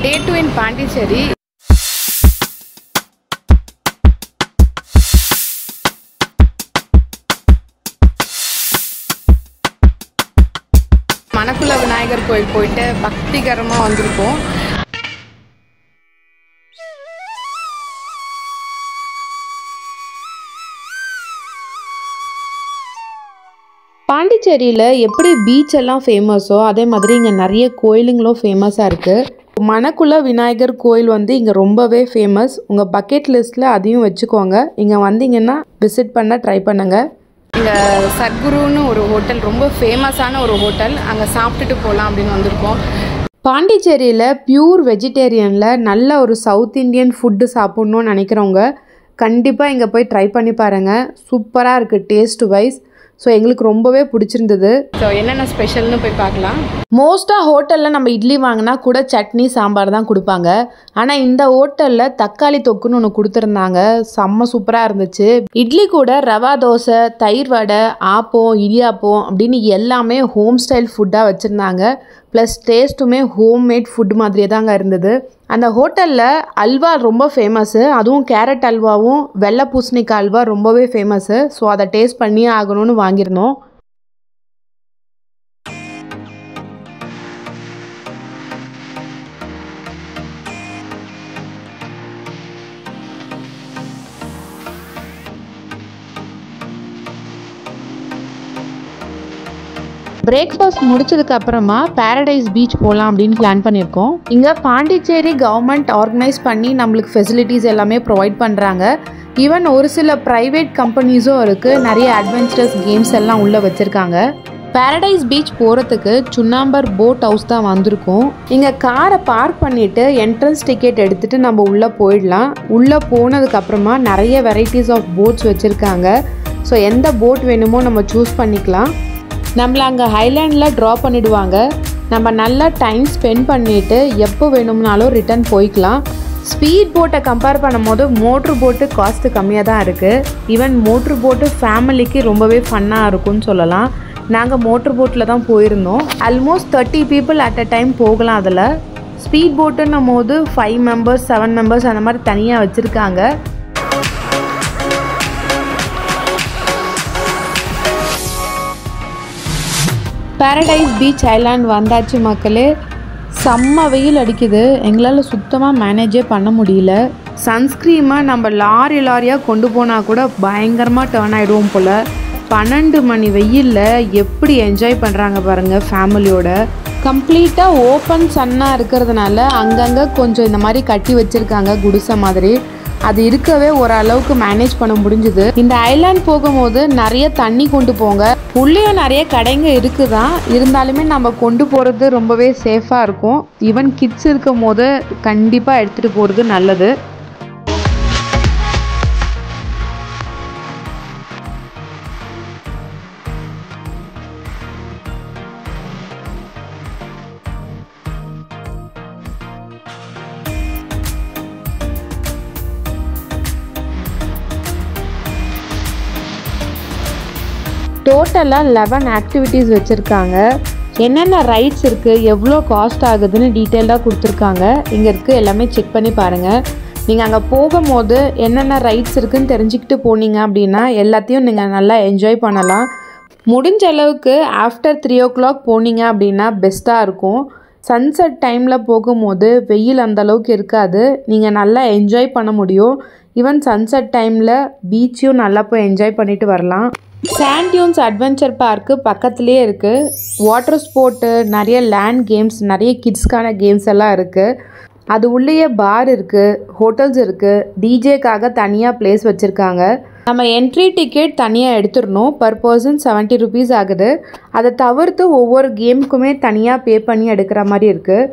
Day 2 in Pondicherry. Manakula Vinayagar கோயில் போயிட்டு பக்திகரமா வந்திருக்கோம். பாண்டிச்சேரியில் எப்படி பீச் எல்லாம் ஃபேமஸோ அதே மாதிரி இங்கே நிறைய கோயிலுங்களும் ஃபேமஸாக இருக்குது. மணக்குள விநாயகர் கோயில் வந்து இங்கே ரொம்பவே ஃபேமஸ். உங்கள் பக்கெட் லிஸ்ட்டில் அதையும் வச்சுக்கோங்க. இங்கே வந்தீங்கன்னா விசிட் பண்ண ட்ரை பண்ணுங்கள். இங்கே சத்குருன்னு ஒரு ஹோட்டல், ரொம்ப ஃபேமஸான ஒரு ஹோட்டல், அங்கே சாப்பிட்டுட்டு போகலாம் அப்படின்னு வந்திருக்கோம். பாண்டிச்சேரியில் பியூர் வெஜிடேரியனில் நல்ல ஒரு சவுத் இண்டியன் ஃபுட்டு சாப்பிட்ணுன்னு நினைக்கிறவங்க கண்டிப்பாக இங்கே போய் ட்ரை பண்ணி பாருங்கள். சூப்பராக இருக்குது டேஸ்ட் வைஸ். ஸோ எங்களுக்கு ரொம்பவே பிடிச்சிருந்தது. ஸோ என்னென்ன ஸ்பெஷல்னு போய் பார்க்கலாம். மோஸ்ட்டாக ஹோட்டலில் நம்ம இட்லி வாங்கினா கூட சட்னி சாம்பார் தான் கொடுப்பாங்க. ஆனால் இந்த ஹோட்டலில் தக்காளி தொக்குன்னு ஒன்று கொடுத்துருந்தாங்க. செம்ம சூப்பராக இருந்துச்சு. இட்லி கூட ரவா தோசை, தயிர் வடை, ஆப்பம், இடியாப்பம் அப்படின்னு எல்லாமே ஹோம் ஸ்டைல் ஃபுட்டாக வச்சுருந்தாங்க. ப்ளஸ் டேஸ்ட்டுமே ஹோம் மேட் ஃபுட் மாதிரியே தாங்க இருந்தது. அந்த ஹோட்டலில் அல்வா ரொம்ப ஃபேமஸ்ஸு. அதுவும் கேரட் அல்வாவும் வெள்ளை பூசணிக்காய் அல்வா ரொம்பவே ஃபேமஸ்ஸு. ஸோ அதை டேஸ்ட் பண்ணியே ஆகணும்னு வாங்கியிருந்தோம். பிரேக்ஃபாஸ்ட் முடிச்சதுக்கு அப்புறமா பாரடைஸ் பீச் போகலாம் அப்படின்னு பிளான் பண்ணியிருக்கோம். இங்கே பாண்டிச்சேரி கவர்மெண்ட் ஆர்கனைஸ் பண்ணி நம்மளுக்கு ஃபெசிலிட்டிஸ் எல்லாமே ப்ரொவைட் பண்ணுறாங்க. ஈவன் ஒரு சில ப்ரைவேட் கம்பெனிஸும் இருக்குது. நிறைய அட்வென்ச்சரஸ் கேம்ஸ் எல்லாம் உள்ளே வச்சுருக்காங்க. பாரடைஸ் பீச் போகிறதுக்கு சுண்ணாம்பர் போட் ஹவுஸ் தான் வந்திருக்கோம். இங்கே காரை பார்க் பண்ணிவிட்டு என்ட்ரன்ஸ் டிக்கெட் எடுத்துகிட்டு நம்ம உள்ளே போயிடலாம். உள்ளே போனதுக்கப்புறமா நிறைய வெரைட்டிஸ் ஆஃப் போட்ஸ் வச்சுருக்காங்க. ஸோ எந்த போட் வேணுமோ நம்ம சூஸ் பண்ணிக்கலாம். நம்மளை அங்கே ஹைலேண்டில் ட்ரா பண்ணிவிடுவாங்க. நம்ம நல்லா டைம் ஸ்பெண்ட் பண்ணிவிட்டு எப்போ வேணும்னாலும் ரிட்டர்ன் போய்க்கலாம். ஸ்பீட் போட்டை கம்பேர் பண்ணும் போது மோட்ரு போட்டு காஸ்ட்டு கம்மியாக தான் இருக்குது. ஈவன் மோட்ரு போட்டு ஃபேமிலிக்கு ரொம்பவே ஃபன்னாக இருக்கும்னு சொல்லலாம். நாங்கள் மோட்ரு போட்டில் தான் போயிருந்தோம். Almost 30 people at a time போகலாம். அதில் ஸ்பீட் போட்டுன்னும் போது 5 மெம்பர்ஸ் 7 மெம்பர்ஸ் அந்த மாதிரி தனியாக வச்சுருக்காங்க. பாரடைஸ் பீச் ஐலாண்ட் வந்தாச்சு மக்களே. செம்ம வெயில் அடிக்குது. எங்களால் சுத்தமாக மேனேஜே பண்ண முடியல. சன்ஸ்க்ரீமாக நம்ம லாரியாக கொண்டு போனால் கூட பயங்கரமாக டேர்ன் ஆகிடுவோம் போல். 12 மணி வெயிலில் எப்படி என்ஜாய் பண்ணுறாங்க பாருங்கள் ஃபேமிலியோட. கம்ப்ளீட்டாக ஓப்பன் சன்னாக இருக்கிறதுனால அங்கங்கே கொஞ்சம் இந்த மாதிரி கட்டி வச்சுருக்காங்க குடிசை மாதிரி. அது இருக்கவே ஓரளவுக்கு மேனேஜ் பண்ண முடிஞ்சுது. இந்த ஐலாண்ட் போகும்போது நிறைய தண்ணி கொண்டு போங்க. உள்ளே நிறைய கடைங்க இருக்குதான், இருந்தாலுமே நம்ம கொண்டு போகிறது ரொம்பவே சேஃபாக இருக்கும். ஈவன் கிட்ஸ் இருக்கும் போது கண்டிப்பாக எடுத்துகிட்டு போகிறது நல்லது. டோட்டலாக 11 ஆக்டிவிட்டீஸ் வச்சுருக்காங்க. என்னென்ன ரைட்ஸ் இருக்குது, எவ்வளோ காஸ்ட் ஆகுதுன்னு டீட்டெயிலாக கொடுத்துருக்காங்க. இங்கே இருக்குது, எல்லாமே செக் பண்ணி பாருங்கள். நீங்கள் அங்கே போகும்போது என்னென்ன ரைட்ஸ் இருக்குதுன்னு தெரிஞ்சுக்கிட்டு போனீங்க அப்படின்னா எல்லாத்தையும் நீங்கள் நல்லா என்ஜாய் பண்ணலாம். முடிஞ்ச அளவுக்கு ஆஃப்டர் 3 o'clock போனீங்க அப்படின்னா பெஸ்ட்டாக இருக்கும். சன்செட் டைமில் போகும்போது வெயில் அந்தளவுக்கு இருக்காது. நீங்கள் நல்லா என்ஜாய் பண்ண முடியும். ஈவன் சன்செட் டைமில் பீச்சையும் நல்லா போய் என்ஜாய் பண்ணிட்டு வரலாம். சாண்ட் டியூன்ஸ் அட்வென்ச்சர் பார்க்கு பக்கத்துலேயே இருக்குது. வாட்டர் ஸ்போர்ட்டு, நிறைய லேண்ட் கேம்ஸ், நிறைய கிட்ஸ்க்கான கேம்ஸ் எல்லாம் இருக்குது. அது உள்ளேயே பார் இருக்குது, ஹோட்டல்ஸ் இருக்குது. டிஜேக்காக தனியாக பிளேஸ் வச்சுருக்காங்க. நம்ம என்ட்ரி டிக்கெட் தனியாக எடுத்துடணும். பர் பர்சன் 70 rupees ஆகுது. அதை தவிர்த்து ஒவ்வொரு கேமுக்குமே தனியாக பே பண்ணி எடுக்கிற மாதிரி இருக்குது.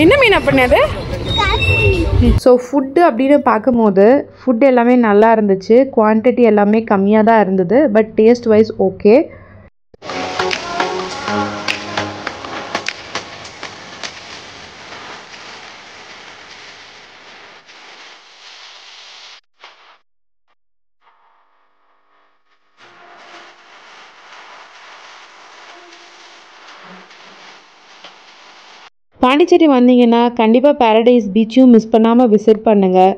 என்ன மீன் அப்படின்னது? ஸோ ஃபுட்டு அப்படின்னு பார்க்கும்போது ஃபுட் எல்லாமே நல்லா இருந்துச்சு. குவான்டிட்டி எல்லாமே கம்மியாக தான் இருந்தது. But taste wise okay. Pondicherry வந்தீங்கன்னா கண்டிப்பாக பாரடைஸ் பீச்சும் மிஸ் பண்ணாமல் விசிட் பண்ணுங்கள்.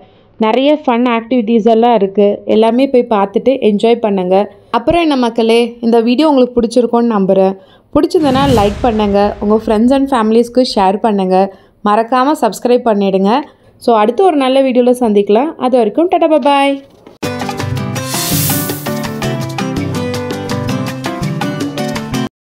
நிறைய ஃபன் ஆக்டிவிட்டீஸ் எல்லாம் இருக்குது. எல்லாமே போய் பார்த்துட்டு என்ஜாய் பண்ணுங்கள். அப்புறம் என்ன மக்களே, இந்த வீடியோ உங்களுக்கு பிடிச்சிருக்கோன்னு நம்புகிறேன். பிடிச்சிருந்தனா லைக் பண்ணுங்கள், உங்கள் ஃப்ரெண்ட்ஸ் அண்ட் ஃபேமிலிஸ்க்கு ஷேர் பண்ணுங்கள், மறக்காமல் சப்ஸ்கிரைப் பண்ணிவிடுங்க. ஸோ அடுத்து ஒரு நல்ல வீடியோவில் சந்திக்கலாம். அது வரைக்கும் டாடா பாய்.